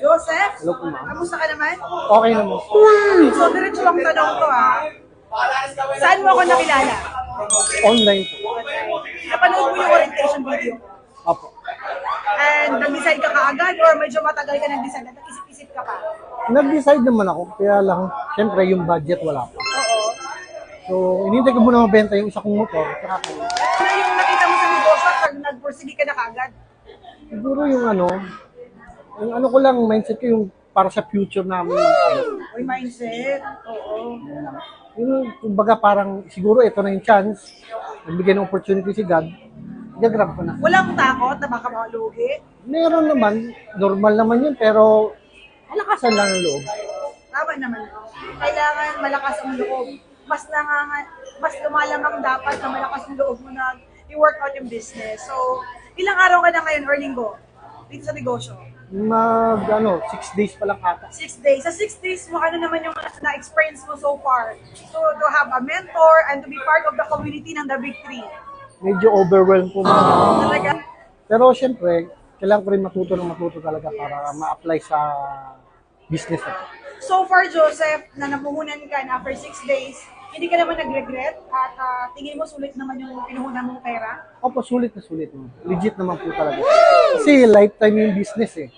Joseph, Hello po, ma'am. kamusta ka naman? Okay naman. So, diretso lang tanong ko Saan mo ako nakilala? Online po. Napanood mo yung orientation video? Opo. And nag-decide ka kaagad or medyo matagal ka nag-decide at nag-isip-isip ka pa? Nag-decide naman ako, kaya lang, syempre yung budget wala pa. Oo. So, inintay ko muna mabenta yung isa kong motor. Saka Ano yung nakita mo sa negosyo at nag-pursige ka na kaagad? siguro yung ano ko lang, mindset ko yung para sa future namin. Uy, mindset. Oo. Yung, kumbaga parang, siguro ito na yung chance, nagbigay ng opportunity si God, gagrab ko na. Walang takot na baka makalugi? Meron naman, normal naman yun, pero malakasan lang ang loob. Tama naman. Kailangan malakas ang loob. Mas lumalamang dapat na malakas ang loob mo na i-work out yung business. So, ilang araw ka na ngayon or linggo dito sa negosyo? 6 days pa lang ata. 6 days. Sa 6 days mo, ano naman yung na-experience mo so far? To have a mentor and to be part of the community ng The Big Three. Medyo overwhelmed po. Talaga. Pero syempre, kailangan ko rin matuto talaga para ma-apply sa business na to. So far, Joseph, na napuhunan ka na after 6 days, hindi ka naman nag-regret at tingin mo sulit naman yung pinuhunan mong pera? Opo, sulit na sulit. Legit naman po talaga. Kasi lifetime yung business eh.